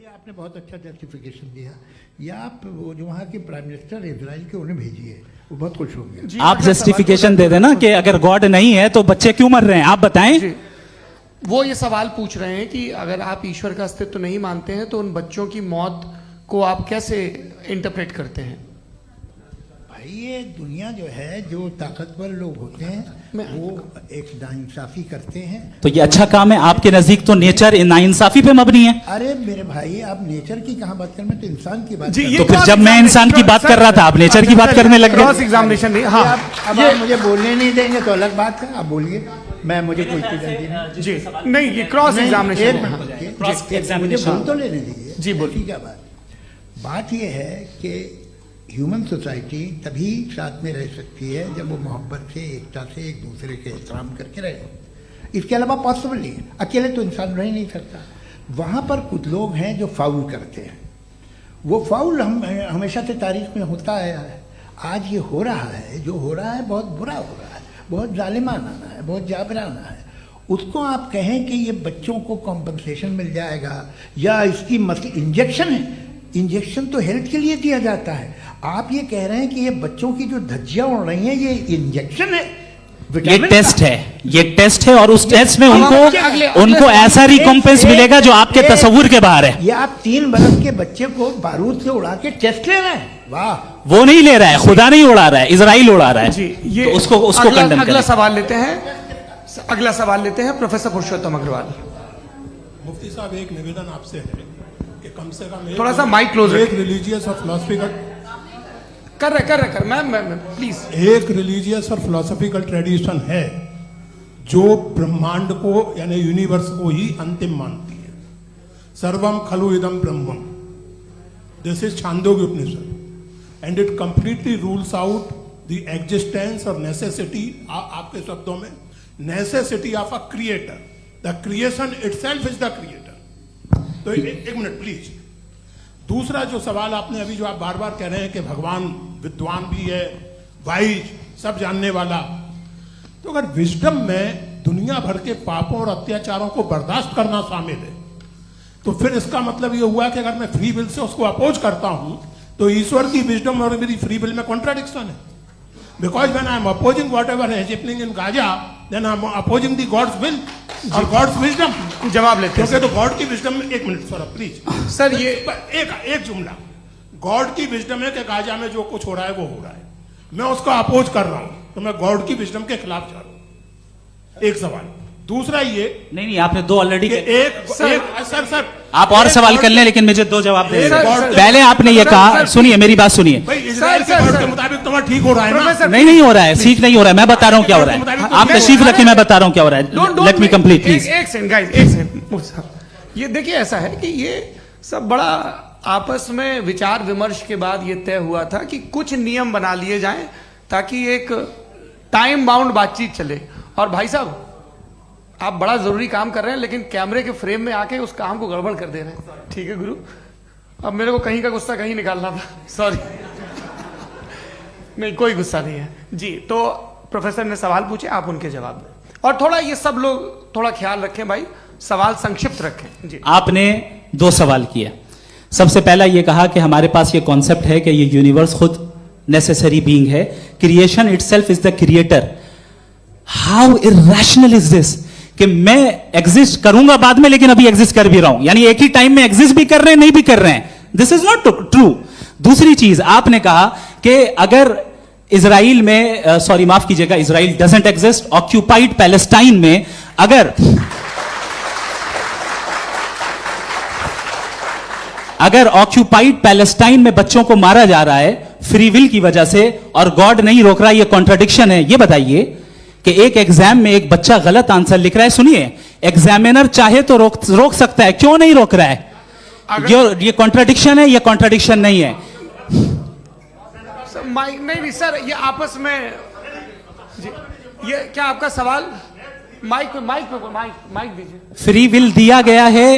आपने बहुत अच्छा जस्टिफिकेशन दिया। या आप वो जो वहाँ के प्राइम मिनिस्टर इजराइल के उन्हें भेजिए, वो बहुत खुश होंगे। आप जस्टिफिकेशन दे देना कि अगर गॉड नहीं है तो बच्चे क्यों मर रहे हैं, आप बताएं। वो ये सवाल पूछ रहे हैं कि अगर आप ईश्वर का अस्तित्व नहीं मानते हैं तो उन बच्चों की मौत को आप कैसे इंटरप्रेट करते हैं? भाई ये दुनिया जो है, जो ताकतवर लोग होते हैं वो एक नाइंसाफी करते हैं। तो ये अच्छा काम है आपके नजदीक, तो नेचर नाइंसाफी पे मबनी है। अरे मेरे भाई, आप नेचर की कहाँ बात कर रहे हैं, तो इंसान की बात जी, कर तो फिर जब मैं इंसान की बात कर रहा था आप नेचर की बात करने लग क्रॉस गए। एग्जामिनेशन नहीं। हाँ, अब आप मुझे बोलने नहीं देंगे तो अलग बात है, आप बोलिए, मैं मुझे कोई जल्दी नहीं। जी नहीं, ये क्रॉस एग्जामिनेशन मुझे बोल तो लेने दीजिए। जी, बोलिए। ठीक है। बात ये है कि ह्यूमन सोसाइटी तभी साथ में रह सकती है जब वो मोहब्बत से, एकता से, एक दूसरे के एहतराम करके रहे। इसके अलावा पॉसिबल नहीं है, अकेले तो इंसान रह ही नहीं सकता। वहाँ पर कुछ लोग हैं जो फाउल करते हैं। वो फाउल हम हमेशा से तारीख में होता आया है। आज ये हो रहा है, जो हो रहा है बहुत बुरा हो रहा है, बहुत जालिमाना है, बहुत जाबराना है। उसको आप कहें कि ये बच्चों को कॉम्पनसेशन मिल जाएगा या इसकी इंजेक्शन है, इंजेक्शन तो हेल्थ के लिए दिया जाता है। आप ये कह रहे हैं कि ये बच्चों की जो धज्जियां उड़ रही हैं ये इंजेक्शन है, ये टेस्ट है, ये टेस्ट है और उस टेस्ट में उनको ऐसा रिकॉम्पेंस मिलेगा जो आपके तस्वुर के बाहर है। ये आप 3 बरस के बच्चे को बारूद से उड़ा के टेस्ट ले रहे हैं। वाह, वो नहीं ले रहा है, खुदा नहीं उड़ा रहा है, इजराइल उड़ा रहा है। जी, ये तो उसको कंडेम अगला करें। सवाल लेते हैं। अगला सवाल लेते हैं प्रोफेसर पुरुषोत्तम अग्रवाल। मुफ्ती साहब, एक निवेदन आपसे है कि कम से कम थोड़ा सा माइक क्लोज एक रिलीजियस और फिलोसफिकल कर मैं प्लीज। एक रिलीजियस और फिलोसफिकल ट्रेडिशन है जो ब्रह्मांड को यानी यूनिवर्स को ही अंतिम मानती है। सर्वम खलु इदम ब्रह्मम, this is Chandogya Upanishad and it completely rules out the existence और नेसेसिटी, आपके शब्दों में necessity of a creator. The creation itself is the creator. तो एक मिनट प्लीज। दूसरा जो सवाल आपने अभी, जो आप बार बार कह रहे हैं कि भगवान विद्वान भी है, वाइज, सब जानने वाला, तो अगर विजडम में दुनिया भर के पापों और अत्याचारों को बर्दाश्त करना शामिल है तो फिर इसका मतलब यह हुआ कि अगर मैं फ्री विल से उसको अपोज करता हूं तो ईश्वर की विजडम और मेरी फ्री विल में कॉन्ट्राडिक्शन है। Because when I am opposing whatever is happening in Gaza, then I am opposing the God's will और गॉड्स विजडम। जवाब लेते हैं क्योंकि तो गॉड की विजडम में, एक मिनट सर प्लीज सर, ये एक जुमला, गॉड की विजडम है कि गाजा में जो कुछ हो रहा है वो हो रहा है, मैं उसका अपोज कर रहा हूं तो मैं गॉड की विजडम के खिलाफ जा रहा हूं। एक सवाल। दूसरा ये नहीं, आपने 2 ऑलरेडी। सर आप और सवाल कर लें, लेकिन मुझे 2 जवाब दे। पहले आपने ये कहा, सुनिए मेरी बात सुनिए। इजराइल के गॉड के मुताबिक तुम्हारा ठीक हो रहा है ना? नहीं हो रहा है, सीख नहीं हो रहा है। मैं बता रहा हूँ क्या हो रहा है, आप तशरीफ रखिए, मैं बता रहा हूँ क्या हो रहा है। Let me complete please. एक सेकंड गाइस, एक सेकंड। ये देखिए, ऐसा है कि ये सब बड़ा आपस में विचार विमर्श के बाद ये तय हुआ था कि कुछ नियम बना लिए जाएं ताकि एक टाइम बाउंड बातचीत चले। और भाई साहब, आप बड़ा जरूरी काम कर रहे हैं लेकिन कैमरे के फ्रेम में आके उस काम को गड़बड़ कर दे रहे हैं। ठीक है गुरु, अब मेरे को कहीं का गुस्सा कहीं निकालना था, सॉरी। नहीं, कोई गुस्सा नहीं है जी। तो प्रोफेसर ने सवाल पूछे, आप उनके जवाब दें। और थोड़ा ये सब लोग थोड़ा ख्याल रखें भाई, सवाल संक्षिप्त रखें जी। आपने 2 सवाल किए। सबसे पहला ये कहा कि हमारे पास ये कॉन्सेप्ट है कि ये यूनिवर्स खुद नेसेसरी बीइंग है, creation itself is the creator. How irrational is this कि मैं एग्जिस्ट करूंगा बाद में, लेकिन अभी एग्जिस्ट कर भी रहा हूं, यानी एक ही टाइम में एग्जिस्ट भी कर रहे हैं, नहीं भी कर रहे हैं। This is not true. दूसरी चीज आपने कहा कि अगर इजराइल में, सॉरी माफ कीजिएगा, Israel doesn't exist, occupied Palestine में अगर ऑक्यूपाइड पैलेस्टाइन में बच्चों को मारा जा रहा है फ्री विल की वजह से और गॉड नहीं रोक रहा, ये कॉन्ट्रडिक्शन है। ये बताइए कि एक एग्जाम में एक बच्चा गलत आंसर लिख रहा है, सुनिए, एग्जामिनर चाहे तो रोक सकता है, क्यों नहीं रोक रहा है? ये कॉन्ट्रडिक्शन है, ये कॉन्ट्रडिक्शन नहीं है। माइक नहीं सर, ये आपस में जी, ये क्या आपका सवाल? माइक दीजिए। फ्री विल दिया गया है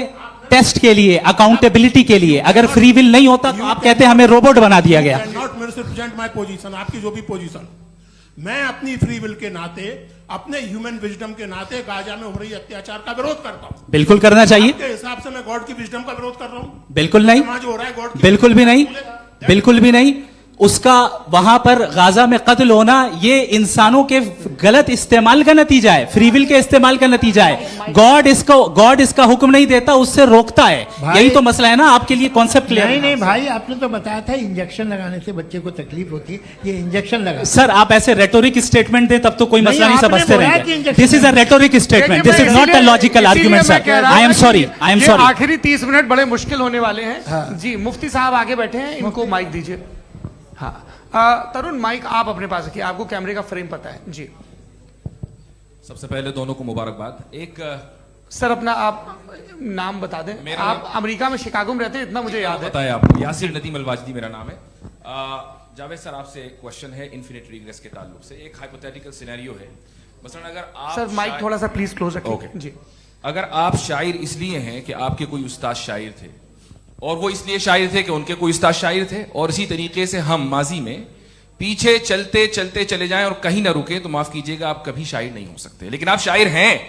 टेस्ट के लिए, अकाउंटेबिलिटी के लिए। अगर फ्री विल नहीं होता तो आप कहते हैं हमें रोबोट बना दिया गया। नॉट मिसरिप्रेजेंट माय पोजीशन, आपकी जो भी पोजीशन, मैं अपनी फ्री विल के नाते, अपने ह्यूमन विजडम के नाते गाजा में हो रही अत्याचार का विरोध करता हूं। बिल्कुल करना चाहिए। आपके हिसाब से मैं गॉड की विजडम का विरोध कर रहा हूँ? बिल्कुल नहीं, समाज हो रहा है गॉड की बिल्कुल भी नहीं, बिल्कुल भी नहीं। उसका वहां पर गाजा में कत्ल होना ये इंसानों के गलत इस्तेमाल का नतीजा है, फ्री विल के इस्तेमाल का नतीजा है। गॉड इसका हुक्म नहीं देता, उससे रोकता है। भाई- यही तो मसला है ना, आपके लिए कॉन्सेप्ट क्लियर नहीं है। नहीं भाई, आपने तो बताया था इंजेक्शन लगाने से बच्चे को तकलीफ होती है, ये इंजेक्शन लगा। सर आप ऐसे रेटोरिक स्टेटमेंट दें तब तो कोई नहीं, मसला नहीं आपने समझते बोला कि रहेंगे। Injection this is a rhetoric statement, this is not a logical argument sir. I am sorry, I am sorry. आखिरी 30 मिनट बड़े मुश्किल होने वाले हैं। जी मुफ्ती साहब आगे बैठे हैं, इनको माइक दीजिए। हाँ तरुण, माइक आप अपने पास रखिए, आपको कैमरे का फ्रेम पता है जी। सबसे पहले दोनों को मुबारकबाद। एक सर अपना आप नाम बता दें। मेरा आप अमेरिका में शिकागो में रहते हैं, इतना मुझे याद है। बताया आपको, यासिर नदीम अलवाजदी मेरा नाम है। जावेद सर आपसे एक क्वेश्चन है इन्फिनिट रिग्रेस के ताल्लुक से। एक हाइपोथेटिकल सिनेरियो है, मसलन अगर आप सर माइक थोड़ा सा प्लीज क्लोज रखिए। ओके। जी अगर आप शायर इसलिए हैं कि आपके कोई उस्ताद शायर थे, और वो इसलिए शायर थे कि उनके कोई उस्ताद शायर थे, और इसी तरीके से हम माजी में पीछे चलते चलते चले जाएं और कहीं ना रुके, तो माफ कीजिएगा आप कभी शायर नहीं हो सकते। लेकिन आप शायर हैं,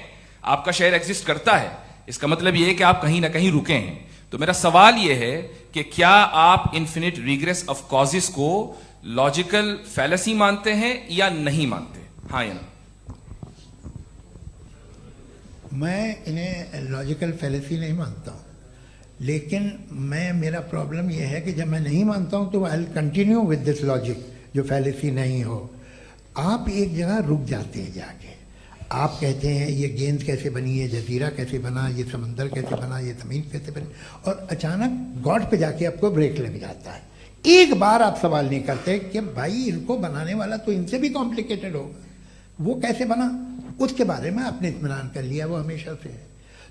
आपका शायर एग्जिस्ट करता है, इसका मतलब यह है कि आप कहीं ना कहीं रुके हैं। तो मेरा सवाल यह है कि क्या आप इन्फिनिट रिग्रेस ऑफ कॉजेस को लॉजिकल फैलेसी मानते हैं या नहीं मानते? हाँ या ना? मैं इन्हें लॉजिकल फैलेसी नहीं मानता हूँ, लेकिन मेरा प्रॉब्लम यह है कि जब मैं नहीं मानता हूँ तो I will continue with this logic जो फैलेसी नहीं हो। आप एक जगह रुक जाते हैं जाके, आप कहते हैं ये गेंद कैसे बनी, ये जजीरा कैसे बना, ये समंदर कैसे बना, ये ज़मीन कैसे बनी, और अचानक गॉड पे जाके आपको ब्रेक लग जाता है। एक बार आप सवाल नहीं करते कि भाई इनको बनाने वाला तो इनसे भी कॉम्प्लिकेटेड होगा, वो कैसे बना, उसके बारे में आपने इत्मीनान कर लिया, वो हमेशा से है।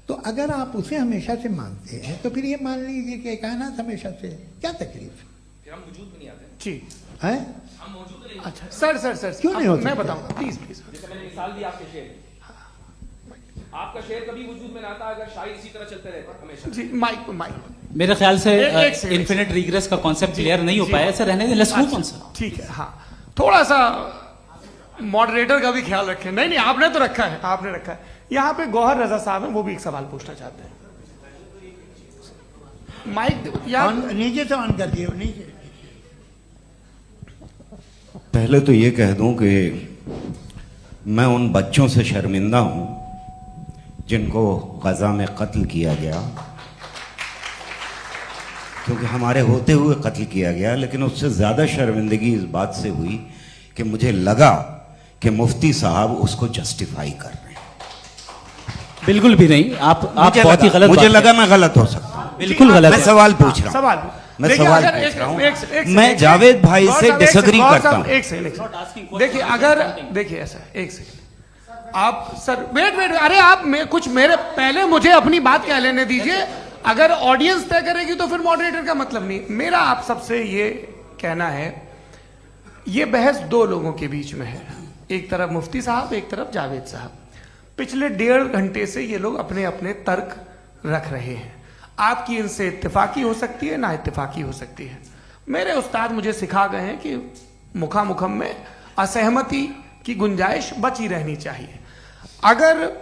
तो अगर आप उसे हमेशा से मानते हैं तो फिर ये मान लीजिए कि कायनात हमेशा से है, क्या तकलीफ फिर हम वजूद में नहीं आते जी। है? हम मौजूद नहीं। अच्छा सर क्यों नहीं हो मैं सकता? बताऊंगा प्लीज प्लीज। जैसे मैंने मिसाल दी आपके शेर, आपका शेर कभी वजूद में ना आता अगर शायर इसी तरह चलते रहते हमेशा। जी माइक माइक मेरे ख्याल से एक सेकंड। इन्फिनिट रिग्रेस का कॉन्सेप्ट क्लियर नहीं हो जी। पाया, ऐसे रहने दें, लेट्स मूव ऑन अच्छा, सर। ठीक है। हाँ थोड़ा सा मॉडरेटर का भी ख्याल रखें। नहीं नहीं आपने तो रखा है, आपने रखा है। यहाँ पे गौहर रजा साहब हैं, वो भी एक सवाल पूछना चाहते हैं। माइक या नीचे से ऑन कर दिए, नीचे। पहले तो ये कह दूं कि मैं उन बच्चों से शर्मिंदा हूं जिनको गजा में कत्ल किया गया, क्योंकि हमारे होते हुए कत्ल किया गया। लेकिन उससे ज्यादा शर्मिंदगी इस बात से हुई कि मुझे लगा कि मुफ्ती साहब उसको जस्टिफाई कर रहे हैं। बिल्कुल भी नहीं, आप मुझे बहुत ही लगा- गलत मुझे बात लगा कर- मैं गलत हो सकता हूं। बिल्कुल गलत मैं है। सवाल पूछ रहा हूं। सवाल मैं देखिए, सवाल अगर पूछ रहा हूं। एक मैं सेकंड, जावेद भाई गौर से साहब, एक डिसएग्री सेकंड, गौर करता साहब, हूं। एक सेकंड देखिए, अगर देखिए ऐसा है, एक सेकंड आप सर वेट, अरे आप कुछ मेरे पहले मुझे अपनी बात कह लेने दीजिए। अगर ऑडियंस तय करेगी तो फिर मॉडरेटर का मतलब नहीं। मेरा आप सबसे ये कहना है, ये बहस दो लोगों के बीच में है, एक तरफ मुफ्ती साहब, एक तरफ जावेद साहब। पिछले 1.5 घंटे से ये लोग अपने अपने तर्क रख रहे हैं। आपकी इनसे इत्तेफाकी हो सकती है, ना इत्तेफाकी हो सकती है। मेरे उस्ताद मुझे सिखा गए हैं कि मुखामुखम में असहमति की गुंजाइश बची रहनी चाहिए। अगर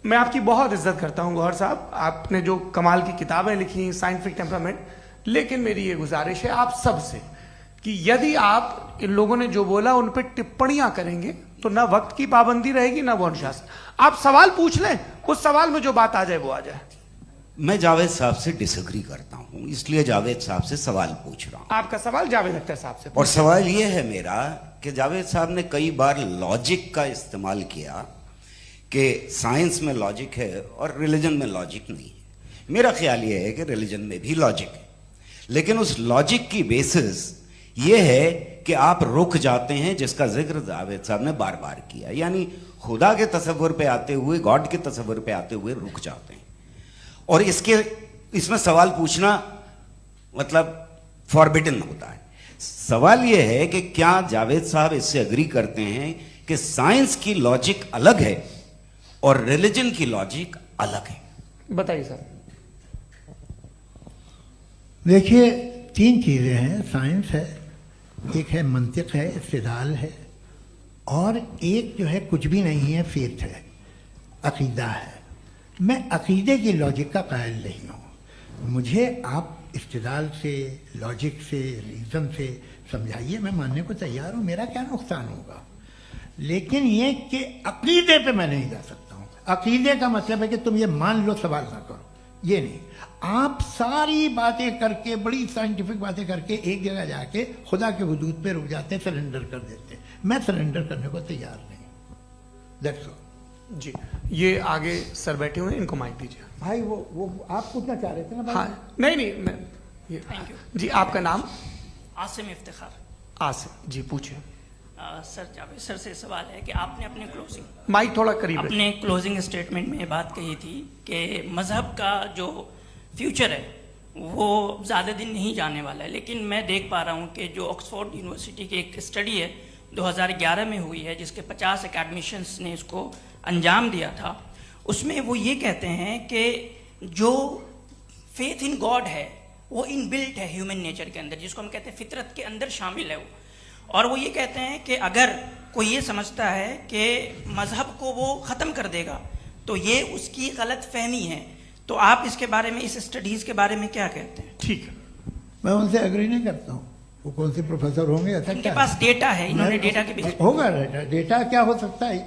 मैं आपकी बहुत इज्जत करता हूं गौहर साहब, आपने जो कमाल की किताबें लिखी, साइंटिफिक टेम्परामेंट, लेकिन मेरी ये गुजारिश है आप सबसे कि यदि आप इन लोगों ने जो बोला उन पर टिप्पणियां करेंगे तो ना वक्त की पाबंदी रहेगी, ना वो अनुशासन। आप सवाल पूछ लें, उस सवाल में जो बात आ जाए वो आ जाए। मैं जावेद साहब से डिसएग्री करता हूं, इसलिए जावेद साहब से सवाल पूछ रहा हूं। आपका सवाल जावेद अख्तर साहब से। और सवाल यह है मेरा कि जावेद साहब ने कई बार लॉजिक का इस्तेमाल किया कि साइंस में लॉजिक है और रिलीजन में लॉजिक नहीं है। मेरा ख्याल यह है कि रिलीजन में भी लॉजिक है, लेकिन उस लॉजिक की बेसिस यह है कि आप रुक जाते हैं, जिसका जिक्र जावेद साहब ने बार बार किया, यानी खुदा के तसव्वुर पे आते हुए, गॉड के तसव्वुर पे आते हुए रुक जाते हैं। और इसमें सवाल पूछना मतलब फॉरबिडन होता है। सवाल यह है कि क्या जावेद साहब इससे एग्री करते हैं कि साइंस की लॉजिक अलग है और रिलीजन की लॉजिक अलग है? बताइए सर। देखिए, 3 चीज़ें हैं, साइंस है, एक है मंतिक है, इस्तिदलाल है, और एक जो है कुछ भी नहीं है, फेथ है, अकीदा है। मैं अकीदे की लॉजिक का कायल नहीं हूँ। मुझे आप इस्तेदाल से, लॉजिक से, रीज़न से समझाइए, मैं मानने को तैयार हूँ, मेरा क्या नुकसान होगा। लेकिन ये कि अकीदे पे मैं नहीं जा सकता हूँ। अकीदे का मतलब है कि तुम ये मान लो, सवाल ना करो, ये नहीं। आप सारी बातें करके, बड़ी साइंटिफिक बातें करके एक जगह जाके खुदा के हुदूद पे रुक जाते हैं, सरेंडर कर देते हैं। मैं सरेंडर करने को तैयार नहीं। That's all. जी, ये आगे सर बैठे हुए हैं, इनको माइक दीजिए। भाई वो आप पूछना चाह रहे थे ना भाई? हाँ, नहीं मैं ये थैंक यू। जी, आपका नाम? आसिम इफ्तिखार। आसिफ जी, पूछिए। सर, जावेद सर से सवाल है कि आपने अपने माइक थोड़ा करीब रखिए। अपने क्लोजिंग स्टेटमेंट में ये बात कही थी कि मज़हब का जो फ्यूचर है वो ज़्यादा दिन नहीं जाने वाला है, लेकिन मैं देख पा रहा हूँ कि जो ऑक्सफोर्ड यूनिवर्सिटी की एक स्टडी है 2011 में हुई है, जिसके 50 एकेडमिशियंस ने इसको अंजाम दिया था, उसमें वो ये कहते हैं कि जो फेथ इन गॉड है वो इनबिल्ट है ह्यूमन नेचर के अंदर, जिसको हम कहते हैं फितरत के अंदर शामिल है वो। और वो ये कहते हैं कि अगर कोई ये समझता है कि मज़हब को वो ख़त्म कर देगा तो ये उसकी गलत फहमी है। तो आप इसके बारे में, इस स्टडीज़ के बारे में क्या कहते हैं? ठीक है। मैं उनसे एग्री नहीं करता हूँ। वो कौन से प्रोफेसर होंगे, ऐसा इनके क्या पास डेटा है, इन्होंने डेटा के बेस होगा। डेटा क्या हो सकता है?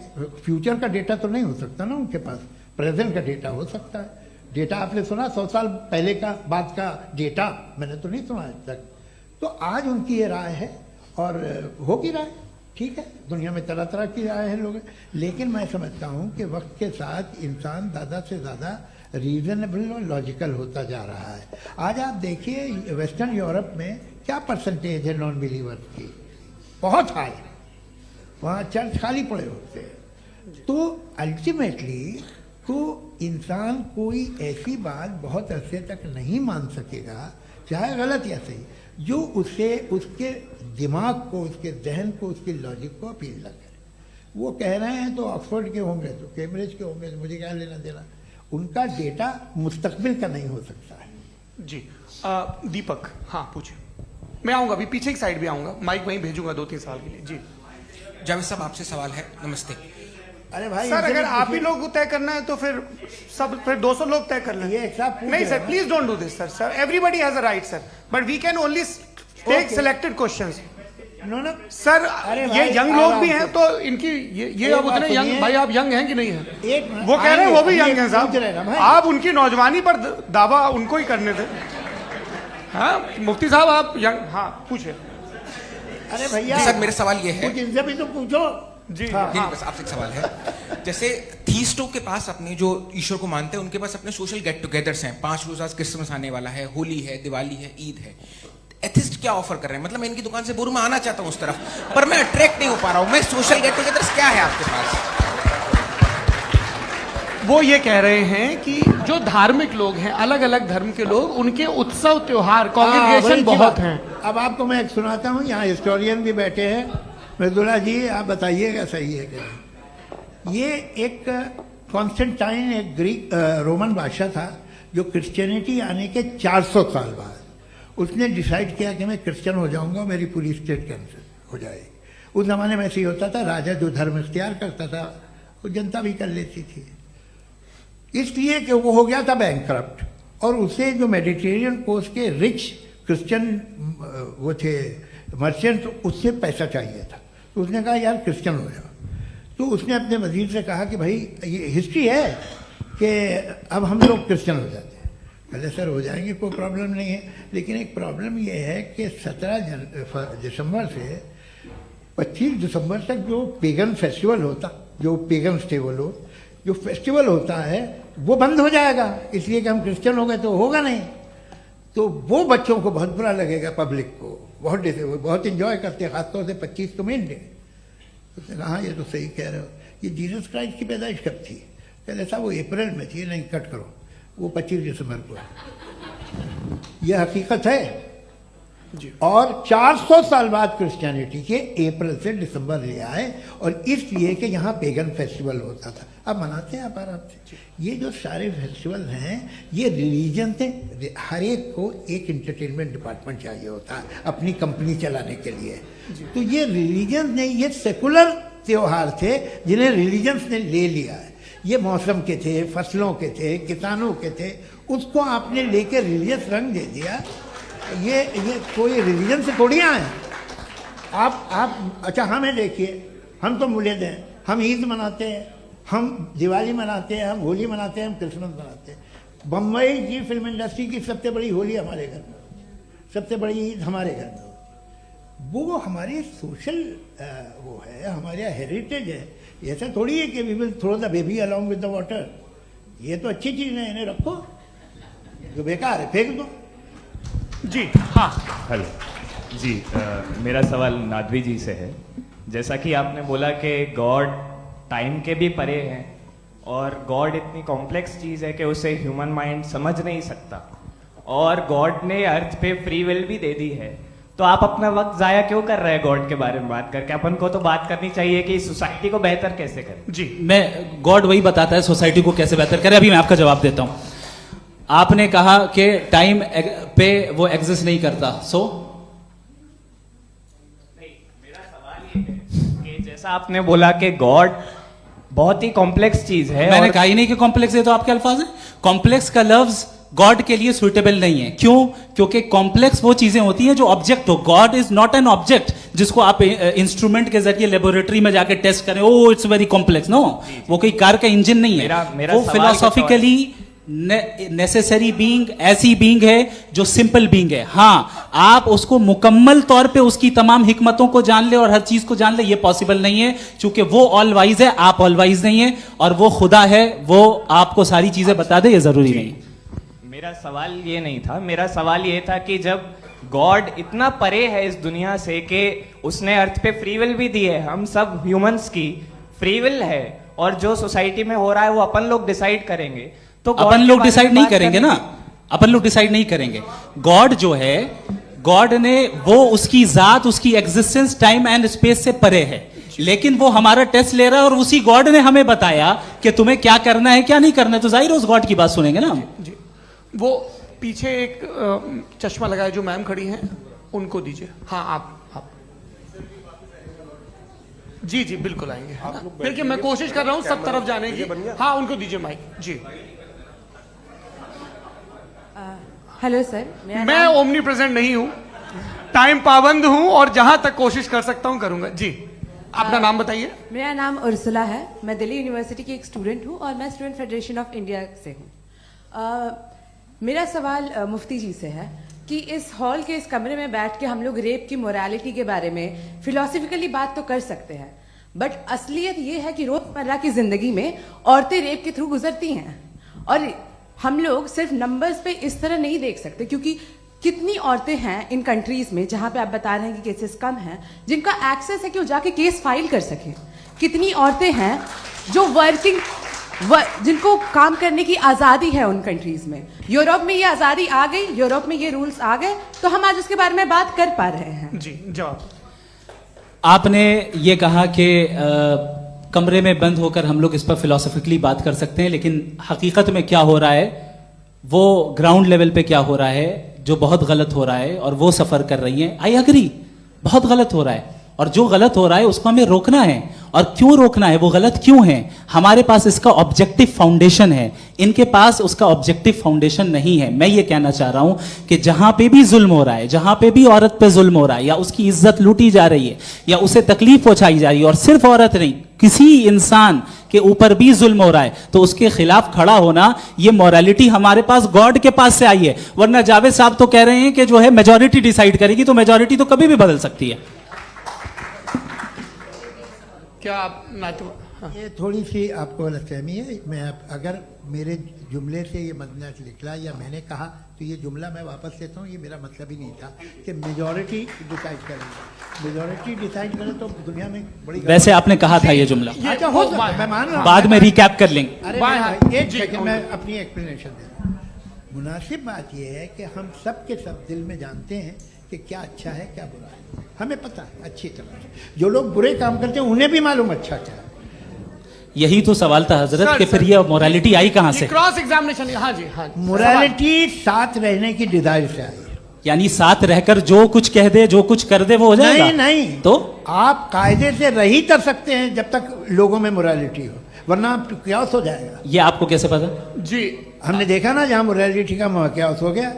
फ्यूचर का डेटा तो नहीं हो सकता ना उनके पास, प्रेजेंट का डेटा हो सकता है। डेटा आपने सुना 100 साल पहले का बाद का डेटा? मैंने तो नहीं सुना आज तक। तो आज उनकी ये राय है और होगी राय, ठीक है। दुनिया में तरह तरह की राय है लोग, लेकिन मैं समझता हूँ कि वक्त के साथ इंसान ज़्यादा से ज़्यादा रीजनेबल और लॉजिकल होता जा रहा है। आज आप देखिए वेस्टर्न यूरोप में क्या परसेंटेज है नॉन बिलीवर्स की, बहुत हाई। वहाँ चर्च खाली पड़े होते हैं। तो अल्टीमेटली तो इंसान कोई ऐसी बात बहुत अरसे तक नहीं मान सकेगा, चाहे गलत या सही, जो उसे, उसके दिमाग को, उसके जहन को, उसके लॉजिक को अपील न करे। वो कह रहे हैं तो ऑक्सफोर्ड के होंगे तो कैम्ब्रिज के होंगे, तो मुझे क्या लेना देना। उनका डेटा मुस्तकबिल का नहीं हो सकता है। जी, दीपक, हाँ पूछिए। मैं आऊंगा, अभी पीछे की साइड भी आऊंगा, माइक वहीं भेजूंगा 2-3 साल के लिए। जी जावेद साहब, आपसे सवाल है। नमस्ते अरे भाई सर, इनसे अगर भी आप ही पूछिए। लोग को तय करना है तो फिर 200 लोग तय कर लें। ये एक साहब पूछ नहीं रहे सर, हैं। Please don't do this sir everybody has a right sir, but we can only take Okay. Selected questions. No sir, अरे ये भाई, यंग लोग आराम भी से। हैं तो इनकी ये एक अब बात उतने यंग, सुनिए। भाई आप यंग हैं कि नहीं हैं? एक मिनट, वो कह रहे हैं वो भी आएंगे, यंग हैं पूछ रहे हैं ना साहब, भाई। आप उनकी नौजवानी पर दावा उनको ही करने दें। हाँ मुफ्ती साहब, आप यंग, हाँ पूछे। अरे भैया सर, मेरा सवाल ये है। कुछ इनसे भी तो पूछो। जी हाँ। नहीं, बस आपसे एक सवाल है। जैसे थीस्टों के पास, अपने जो ईश्वर को मानते हैं, उनके पास अपने सोशल गेट टुगेदर्स हैं। 5 रोज आज क्रिसमस आने वाला है, होली है, दिवाली है, ईद है। एथिस्ट क्या ऑफर कर रहे हैं? मतलब मैं इनकी दुकान से बोलूं, मैं आना चाहता हूं उस तरफ, पर मैं अट्रैक्ट नहीं हो पा रहा हूं। मैं सोशल गेट टुगेदर्स क्या है आपके पास? वो ये कह रहे हैं कि जो धार्मिक लोग हैं, अलग अलग धर्म के लोग, उनके उत्सव त्योहार, हाँ, कॉन्ग्रीगेशन वही बहुत बात। हैं। अब आपको मैं एक सुनाता हूँ, यहाँ हिस्टोरियन भी बैठे हैं। मृदुला जी, आप बताइएगा सही है क्या? ये एक कॉन्स्टेंटाइन, एक ग्रीक रोमन बादशाह था, जो क्रिश्चियनिटी आने के 400 साल बाद उसने डिसाइड किया कि मैं क्रिश्चियन हो जाऊंगा, मेरी पूरी स्टेट कैंसिल हो जाएगी। उस जमाने में ऐसे ही होता था, राजा जो धर्म इख्तियार करता था वो जनता भी कर लेती थी। इसलिए कि वो हो गया था बैंकरप्ट, और उसे जो मेडिटेरियन कोस्ट के रिच क्रिश्चियन वो थे मर्चेंट, उससे पैसा चाहिए था। तो उसने कहा यार क्रिश्चियन हो जाओ। तो उसने अपने वजीर से कहा कि भाई ये हिस्ट्री है कि अब हम लोग क्रिश्चियन हो जाते हैं। पहले सर हो जाएंगे, कोई प्रॉब्लम नहीं है, लेकिन एक प्रॉब्लम ये है कि 17 दिसंबर से 25 दिसंबर तक जो पेगन फेस्टिवल होता, जो पेगन्स थे वो लोग, जो फेस्टिवल होता है वो बंद हो जाएगा, इसलिए कि हम क्रिश्चियन हो गए तो होगा नहीं। तो वो बच्चों को बहुत बुरा लगेगा, पब्लिक को बहुत इंजॉय करते हैं, खासतौर से 25 को मेन डे। उसने कहा हाँ ये तो सही कह रहे हो, ये जीसस क्राइस्ट की पैदाइश कब थी? कहते साहब वो अप्रैल में थी। नहीं, कट करो, वो 25 दिसंबर को है। यह हकीकत है। और 400 साल बाद क्रिश्चियनिटी के अप्रैल से दिसंबर ले आए, और इसलिए कि यहाँ पेगन फेस्टिवल होता था। अब मनाते हैं आप आराम से। ये जो सारे फेस्टिवल हैं ये रिलीजन थे। हर एक को एक इंटरटेनमेंट डिपार्टमेंट चाहिए होता है अपनी कंपनी चलाने के लिए। तो ये रिलीजन ने, ये सेकुलर त्योहार थे जिन्हें रिलीजन्स ने ले लिया है। ये मौसम के थे, फसलों के थे, किसानों के थे, उसको आपने लेके रिलीजियस रंग दे दिया। ये कोई रिलीजन से थोड़ी आए हैं। आप अच्छा हमें देखिए, हम तो मुल्द हैं, हम ईद मनाते हैं, हम दिवाली मनाते हैं, हम होली मनाते हैं, हम क्रिसमस मनाते हैं। बम्बई की फिल्म इंडस्ट्री की सबसे बड़ी होली हमारे घर में, सबसे बड़ी ईद हमारे घर में। वो हमारी सोशल वो है, हमारा हेरिटेज है। ऐसा थोड़ी है कि we will throw the baby along with the water. ये तो अच्छी चीज़ है, इन्हें रखो, जो बेकार है फेंक दो। जी हाँ, हेलो जी, मेरा सवाल नादवी जी से है। जैसा कि आपने बोला कि गॉड टाइम के भी परे है और गॉड इतनी कॉम्प्लेक्स चीज़ है कि उसे ह्यूमन माइंड समझ नहीं सकता, और गॉड ने अर्थ पे फ्री विल भी दे दी है, तो आप अपना वक्त ज़ाया क्यों कर रहे हैं गॉड के बारे में बात करके? अपन को तो बात करनी चाहिए कि सोसाइटी को बेहतर कैसे करें। जी मैं गॉड वही बताता है सोसाइटी को कैसे बेहतर करे। अभी मैं आपका जवाब देता हूं। आपने कहा कि टाइम पे वो एग्जिस्ट नहीं करता, सो मेरा सवाल ये है कि जैसा आपने बोला कि गॉड बहुत ही कॉम्प्लेक्स चीज है, मैंने और कहा ही नहीं कि कॉम्प्लेक्स है, तो आपके अल्फाज हैं। कॉम्प्लेक्स का लफ्ज गॉड के लिए सुइटेबल नहीं है। क्यों? क्योंकि कॉम्प्लेक्स वो चीजें होती हैं जो ऑब्जेक्ट हो। God is not an object जिसको आप इंस्ट्रूमेंट के जरिए लेबोरेटरी में जाके टेस्ट करें, oh it's very complex. No, वो कोई कार का इंजन नहीं है। मेरा वो सवाल फिलोसॉफिकली नेसेसरी बीइंग ऐसी बीइंग है जो सिंपल बीइंग है। हाँ, आप उसको मुकम्मल तौर पे उसकी तमाम हिकमतों को जान ले और हर चीज को जान ले, ये पॉसिबल नहीं है, क्योंकि वो ऑल वाइज है, आप ऑल वाइज नहीं है, और वो खुदा है, वो आपको सारी चीजें बता दे, ये जरूरी नहीं है। मेरा सवाल ये नहीं था। मेरा सवाल ये था कि जब गॉड इतना परे है इस दुनिया से कि उसने अर्थ पे फ्री विल भी दी है, हम सब ह्यूमंस की फ्री विल है, और जो सोसाइटी में हो रहा है वो अपन लोग डिसाइड करेंगे, तो God अपन के लोग बारे डिसाइड में नहीं बात करेंगे करने ना, की- अपन लोग डिसाइड नहीं करेंगे। गॉड जो है, गॉड ने वो उसकी जात, उसकी एग्जिस्टेंस टाइम एंड स्पेस से परे है, लेकिन वो हमारा टेस्ट ले रहा है और उसी गॉड ने हमें बताया कि तुम्हें क्या करना है क्या नहीं करना है, तो जाहिर है उस गॉड की बात सुनेंगे ना हम। जी वो पीछे एक चश्मा लगाए जो मैम खड़ी हैं, उनको दीजिए। हाँ आप जी जी बिल्कुल आएंगे। देखिए मैं कोशिश कर रहा हूँ सब तरफ जाने की। हाँ उनको दीजिए माइक। जी हेलो सर, मैं ओमनी प्रेजेंट नहीं हूँ, टाइम पाबंद हूँ, और जहां तक कोशिश कर सकता हूँ करूंगा। जी अपना नाम बताइए। मेरा नाम उर्सुला है, मैं दिल्ली यूनिवर्सिटी की एक स्टूडेंट हूँ और मैं स्टूडेंट फेडरेशन ऑफ इंडिया से हूँ। मेरा सवाल मुफ्ती जी से है कि इस हॉल के इस कमरे में बैठ के हम लोग रेप की मोरालिटी के बारे में फिलोसफिकली बात तो कर सकते हैं, बट असलियत ये है कि रोजमर्रा की जिंदगी में औरतें रेप के थ्रू गुजरती हैं, और हम लोग सिर्फ नंबर्स पे इस तरह नहीं देख सकते, क्योंकि कितनी औरतें हैं इन कंट्रीज में जहां पे आप बता रहे हैं कि केसेस कम हैं, जिनका एक्सेस है कि वो जाके केस फाइल कर सकें। कितनी औरतें हैं जो जिनको काम करने की आज़ादी है उन कंट्रीज में। यूरोप में ये आज़ादी आ गई, यूरोप में ये रूल्स आ गए, तो हम आज उसके बारे में बात कर पा रहे हैं। जी जवाब। आपने ये कहा कि कमरे में बंद होकर हम लोग इस पर फिलोसफिकली बात कर सकते हैं, लेकिन हकीकत में क्या हो रहा है, वो ग्राउंड लेवल पे क्या हो रहा है, जो बहुत गलत हो रहा है, और वो सफर कर रही हैं। आई अग्री, बहुत गलत हो रहा है, और जो गलत हो रहा है उसको हमें रोकना है। और क्यों रोकना है, वो गलत क्यों है? हमारे पास इसका ऑब्जेक्टिव फाउंडेशन है, इनके पास उसका ऑब्जेक्टिव फाउंडेशन नहीं है। मैं ये कहना चाह रहा हूं कि जहां पे भी जुल्म हो रहा है, जहां पे भी औरत पे जुल्म हो रहा है, या उसकी इज्जत लूटी जा रही है, या उसे तकलीफ पहुंचाई जा रही है, और सिर्फ औरत नहीं, किसी इंसान के ऊपर भी जुल्म हो रहा है, तो उसके खिलाफ खड़ा होना, ये मॉरलिटी हमारे पास गॉड के पास से आई है। वरना जावेद साहब तो कह रहे हैं कि जो है मेजॉरिटी डिसाइड करेगी, तो मेजॉरिटी तो कभी भी बदल सकती है। क्या आप हाँ। ये थोड़ी सी आपको गलतफहमी है। मैं अगर मेरे जुमले से ये मदनत निकला या मैंने कहा, तो ये जुमला मैं वापस लेता हूँ, ये मेरा मतलब ही नहीं था कि मेजॉरिटी डिसाइड करेंगे। मेजॉरिटी डिसाइड करे तो दुनिया में बड़ी वैसे आपने कहा था ये जुमला, अच्छा हो सकता है, मैं मान रहा हूँ, बाद में रिकैप कर लेंगे। अरे बाएं नहीं हाथ। भाई, एक जी, सेकंड मैं अपनी एक्सप्लेनेशन दे रहा हूँ। मुनासिब बात यह है कि हम सब के सब दिल में जानते हैं कि क्या अच्छा है क्या बुरा है, हमें पता है अच्छी तरह से। जो लोग बुरे काम करते हैं उन्हें भी मालूम अच्छा क्या है। यही तो सवाल था हजरत कि फिर ये मोरालिटी आई कहां से? Cross examination. हाँ जी हाँ जी। मोरालिटी साथ रहने की डिजायर से आई है। यानी साथ रहकर जो कुछ कह दे, जो कुछ कर दे, वो हो जाएगा? नहीं नहीं, तो आप कायदे से रह ही कर सकते हैं जब तक लोगों में मोरालिटी हो, वरना क्यास हो जाएगा। ये आपको कैसे पता? जी हमने देखा ना जहाँ मोरालिटी का क्यास हो गया,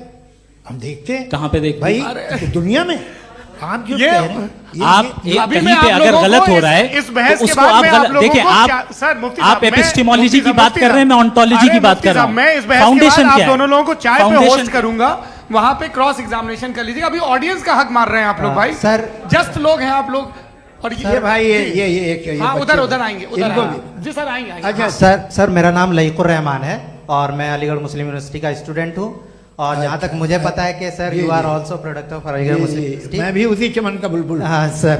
हम देखते हैं कहाँ पे देखते भाई हैं? तो दुनिया में आप जो ये- कह रहे हैं, आप ये- एक अभी कहीं मैं पे आप अगर लोगों गलत को हो रहा है इस बहस तो के उसको बाद आप में गलत लोगों देखिए। को आप क्या- सर मुफ्ती आप साहब, मैं- एपिस्टिमोलॉजी मुफ्ती की साहब, बात मुफ्ती कर रहे हैं, मैं साहब, ऑन्टोलॉजी अरे की बात मुफ्ती कर रहा साहब, हूँ। मैं इस बहस के फाउंडेशन बाद क्या आप है? दोनों लोगों को चाय पे फाउंडेशन होस्ट करूंगा, वहां पे क्रॉस एग्जामिनेशन कर लीजिएगा। अभी ऑडियंस का हक मार रहे हैं आप लोग भाई, सर- जस्ट लोग हैं आप लोग। और ये भाई ये एक ये हाँ बच्चे- उधर उधर आएंगे, उधर इनको आएंगे। भी। जी सर आएंगे आएंगे। अच्छा सर मेरा नाम लईकुर रहमान है और मैं अलीगढ़ मुस्लिम यूनिवर्सिटी का स्टूडेंट हूँ। और जहाँ तक मुझे पता है कि sir you are also product of Aligarh Muslim University. मैं भी उसी चमन का बुलबुल हूँ। हाँ सर,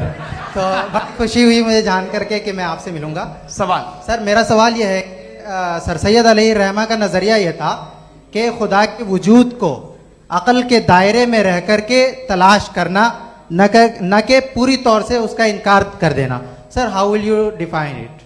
तो बहुत खुशी हुई मुझे जान करके कि मैं आपसे मिलूंगा। सवाल सर मेरा सवाल यह है, सर सैयद अलैहि रहमा का नज़रिया यह था कि खुदा के वजूद को अक़ल के दायरे में रह करके तलाश करना, न कि पूरी तौर से उसका इनकार कर देना। Sir how will you define it?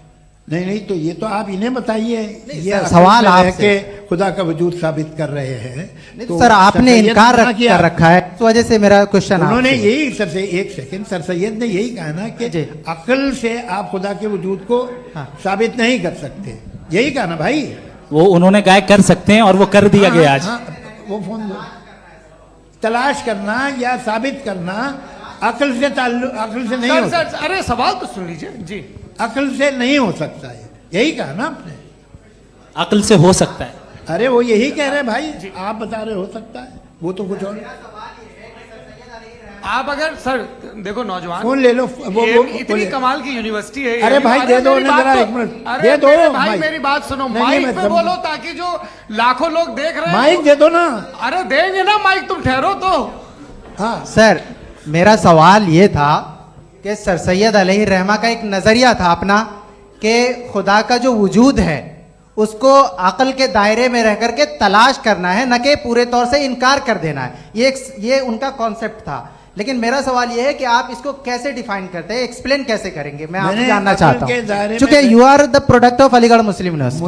नहीं तो ये तो आप इन्हें बताइए। ये सर, अकल सवाल में रह आपसे। के खुदा का वजूद साबित कर रहे हैं। तो सर आपने सैयद इनकार मना किया। कर रखा है, इस वजह से मेरा क्वेश्चन उन्होंने यही सर से एक सेकंड, सर सैयद ने यही कहा ना कि जी। अकल से आप खुदा के वजूद को हाँ। साबित नहीं कर सकते, यही कहा ना भाई। वो उन्होंने कहा कर सकते हैं और वो कर दिया गया आज। हाँ, वो फोन दो। तलाश करना या साबित करना अकल से अकल से नहीं सर हो सर अरे सवाल तो सुन लीजिए जी। अकल से नहीं हो सकता है, यही कहा ना आपने। अकल से हो सकता है। अरे वो यही कह रहे हैं भाई, आप बता रहे हो सकता है, वो तो कुछ और। आप अगर सर देखो नौजवान फोन ले लो, वो इतनी कमाल की यूनिवर्सिटी है। अरे भाई दे दो मेरी उन्हें बात जरा तो- एक मिनट, अरे दे दो मेरे भाई माइक। मेरी बात सुनो, नहीं, माइक मैं पे समझ- बोलो ताकि जो लाखों लोग देख रहे हैं माइक दे दो ना। अरे देंगे ना माइक, तुम ठहरो तो। हाँ सर मेरा सवाल ये था कि सर सैयद अलैहि रहमा का एक नज़रिया था अपना कि खुदा का जो वजूद है उसको अकल के दायरे में रह करके तलाश करना है, न कि पूरे तौर से इनकार कर देना है। ये उनका कॉन्सेप्ट था। लेकिन मेरा सवाल ये है कि आप इसको कैसे डिफाइन करते हैं, एक्सप्लेन कैसे करेंगे? मैं आपसे मैंने जानना अकल चाहता के दायरे हूँ, में क्योंकि you are the product of Aligarh Muslim University.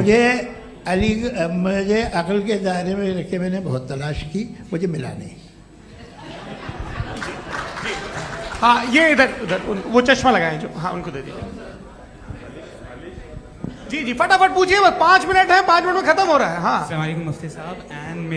मुझे अकल के दायरे में रख के मैंने बहुत तलाश की, मुझे मिला नहीं। हाँ ये इधर उधर वो चश्मा लगाए जो, हाँ उनको दे दीजिए। जी जी फटाफट पूछिए, बस 5 मिनट है, 5 मिनट में खत्म हो रहा है। हाँ अस्सलाम वालेकुम मुफ्ती साहब। एंड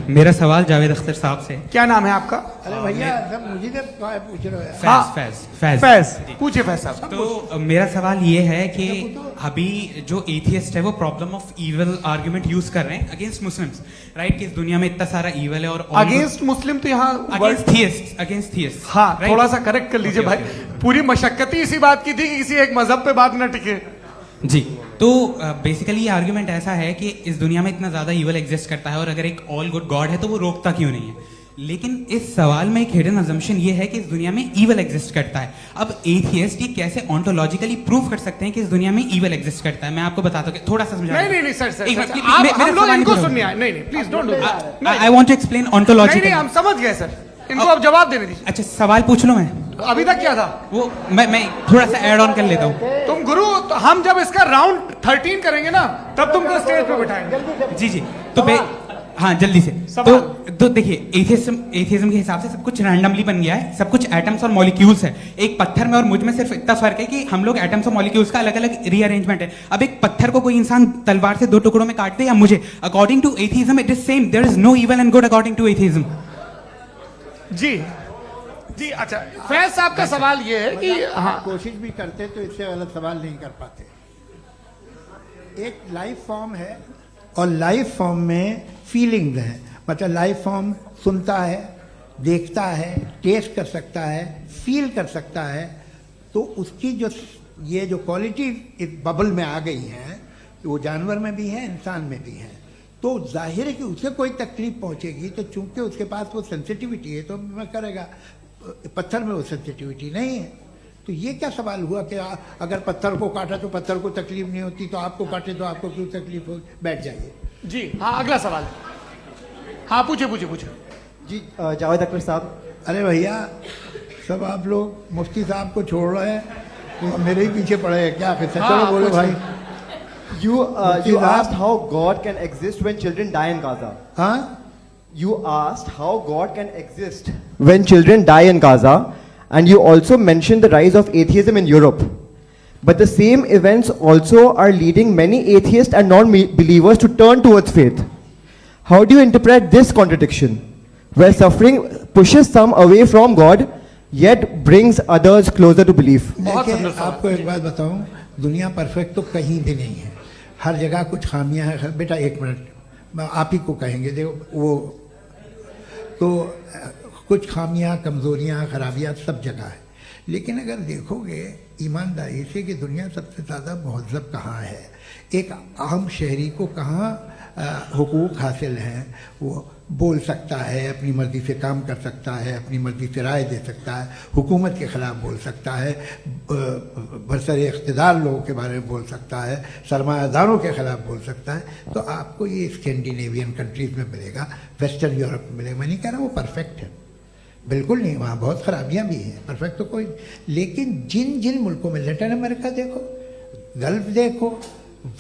मेरा सवाल जावेद अख्तर साहब से। क्या नाम है आपका? अरे भैया सब मुझे तो पूछ रहे हो यार। हाँ। फैज फैज पूछिए फैज साहब। तो मेरा सवाल ये है कि अभी जो एथियस्ट है वो problem of evil argument use कर रहे हैं अगेंस्ट मुस्लिम्स, राइट? कि इस दुनिया में इतना सारा इविल है और अगेंस्ट मुस्लिम तो यहाँ अगेंस्ट थियस्ट। हाँ थोड़ा सा करेक्ट कर लीजिए भाई, पूरी मशक्कत ही इसी बात की थी कि किसी एक मजहब पे बात न टिके। जी, तो बेसिकली ये आर्गुमेंट ऐसा है कि इस दुनिया में इतना ज्यादा इवल एग्जिस्ट करता है और अगर एक ऑल गुड गॉड है तो वो रोकता क्यों नहीं है? लेकिन इस सवाल में एक हिडन अजम्पशन ये है कि इस दुनिया में ईवल एग्जिस्ट करता है। अब एथियस्ट ये कैसे ऑन्टोलॉजिकली प्रूव कर सकते हैं कि इस दुनिया में ईवल एग्जिस्ट करता है? मैं आपको बताता हूँ, थोड़ा सा समझा। नहीं सर सर एक सर, मिनट, सर, मे- आप मेरा हम लोग सवाल इनको पूरा सुनिए। नहीं please don't do. I want to explain नहीं ऑन्टोलॉजिकली। हम समझ गए सर, इनको अब जवाब देने दीजिए। अच्छा सवाल पूछ लो। मैं अभी तक क्या था वो मैं थोड़ा सा ऐड ऑन कर लेता हूँ। तुम गुरु, तो हम जब इसका राउंड 13 करेंगे ना तब तुमको स्टेज पे बिठाएंगे। जी तो हाँ जल्दी से। तो देखिए एथियज्म के हिसाब से सब कुछ रैंडमली बन गया है, सब कुछ एटम्स और मॉलिक्यूल्स है। एक पत्थर में और मुझ में सिर्फ इतना फर्क है कि हम लोग एटम्स और मॉलिक्यूल्स का अलग अलग रीअरेंजमेंट है। अब एक पत्थर को कोई इंसान तलवार से 2 टुकड़ों में काट दे या मुझे, according to atheism it is same. There is no evil and good according to atheism. जी जी अच्छा फैज साहब का सवाल ये है कि हाँ कोशिश भी करते तो इससे गलत सवाल नहीं कर पाते। एक लाइफ फॉर्म है और लाइफ फॉर्म में फीलिंग्स हैं, मतलब लाइफ फॉर्म सुनता है, देखता है, टेस्ट कर सकता है, फील कर सकता है। तो उसकी जो ये जो क्वालिटी इस बबल में आ गई हैं वो जानवर में भी है, इंसान में भी है। तो जाहिर है कि उसे कोई तकलीफ पहुंचेगी, तो चूंकि उसके पास वो सेंसिटिविटी है तो मैं करेगा। पत्थर में वो सेंसिटिविटी नहीं है। तो ये क्या सवाल हुआ कि अगर पत्थर को काटा तो पत्थर को तकलीफ नहीं होती, तो आपको काटे तो आपको क्यों तकलीफ हो? बैठ जाइए। जी हाँ अगला सवाल। हाँ पूछे जी जावेद अख्तर साहब। अरे भैया सब आप लोग मुफ्ती साहब को छोड़ रहे हैं और मेरे ही पीछे पड़े हैं क्या? फिर चलो बोलो भाई। You asked how God can exist when children die in Gaza. हाँ You asked how God can exist when children die in Gaza, and you also mentioned the rise of atheism in Europe. But the same events also are leading many atheists and non-believers to turn towards faith. How do you interpret this contradiction, where suffering pushes some away from God, yet brings others closer to belief? बहुत देखिए, सुंदर सवाल। आपको एक बात बताऊं, दुनिया perfect तो कहीं भी नहीं है, हर जगह कुछ खामियां हैं। बेटा एक मिनट, मैं आप ही को कहेंगे, देखो वो तो कुछ खामियां, कमजोरियां, खराबियां सब जगह है। लेकिन अगर देखोगे ईमानदारी से कि दुनिया सबसे ज़्यादा महज़ब कहाँ है, एक आम शहरी को कहाँ हुकूक हासिल हैं, वो बोल सकता है, अपनी मर्ज़ी से काम कर सकता है, अपनी मर्ज़ी से राय दे सकता है, हुकूमत के ख़िलाफ़ बोल सकता है, बरसरे इक़्तिदार लोगों के बारे में बोल सकता है, सरमायादारों के ख़िलाफ़ बोल सकता है। तो आपको ये स्कैंडिनेवियन कंट्रीज़ में मिलेगा, वेस्टर्न यूरोप में मिलेगा। मैं नहीं कह रहा वो परफेक्ट है, बिल्कुल नहीं, वहाँ बहुत खराबियाँ भी हैं, परफेक्ट तो कोई। लेकिन जिन जिन मुल्कों में, लैटिन अमेरिका देखो, गल्फ देखो,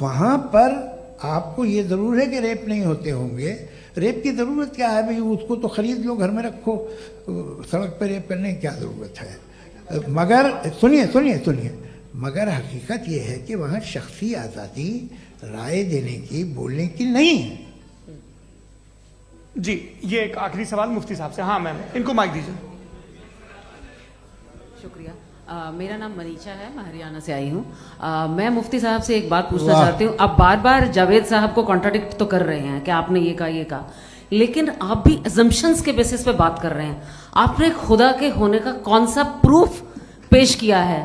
वहाँ पर आपको ये ज़रूर है कि रेप नहीं होते होंगे। रेप की ज़रूरत क्या है भाई, उसको तो ख़रीद लो, घर में रखो, सड़क पर रेप करने की क्या ज़रूरत है। मगर सुनिए सुनिए सुनिए, मगर हकीकत ये है कि वहाँ शख्सी आज़ादी राय देने की, बोलने की नहीं है। जी, ये एक आखिरी सवाल मुफ्ती साहब से। हाँ मैम, इनको माइक दीजिए। शुक्रिया। मेरा नाम मनीषा है, मैं हरियाणा से आई हूँ। मैं मुफ्ती साहब से एक बात पूछना चाहती हूँ। आप बार बार जावेद साहब को कॉन्ट्राडिक्ट तो कर रहे हैं कि आपने ये कहा, लेकिन आप भी अजम्पशंस के बेसिस पे बात कर रहे हैं। आपने खुदा के होने का कौन सा प्रूफ पेश किया है,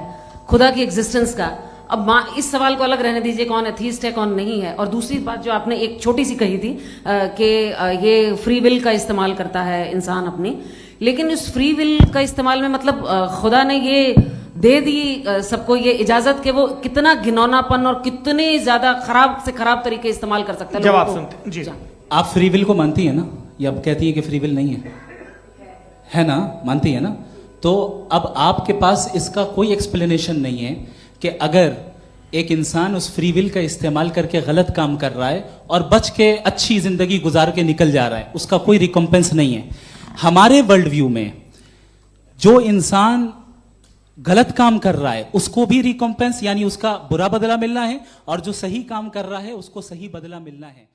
खुदा की एग्जिस्टेंस का? अब इस सवाल को अलग रहने दीजिए, कौन एथीस्ट है कौन नहीं है। और दूसरी बात जो आपने एक छोटी सी कही थी कि ये फ्री विल का इस्तेमाल करता है इंसान अपनी, लेकिन इस फ्री विल का इस्तेमाल में मतलब खुदा ने ये दे दी सबको ये इजाजत कि वो कितना घिनौनापन और कितने ज्यादा खराब से खराब तरीके इस्तेमाल कर सकता है। जवाब सुनते जी। आप फ्री विल को मानती है ना, या कहती है कि फ्री विल नहीं है ना, मानती है ना? तो अब आपके पास इसका कोई एक्सप्लेनेशन नहीं है कि अगर एक इंसान उस फ्री विल का इस्तेमाल करके गलत काम कर रहा है और बच के अच्छी जिंदगी गुजार के निकल जा रहा है, उसका कोई रिकॉम्पेंस नहीं है। हमारे वर्ल्ड व्यू में जो इंसान गलत काम कर रहा है उसको भी रिकॉम्पेंस यानी उसका बुरा बदला मिलना है, और जो सही काम कर रहा है उसको सही बदला मिलना है।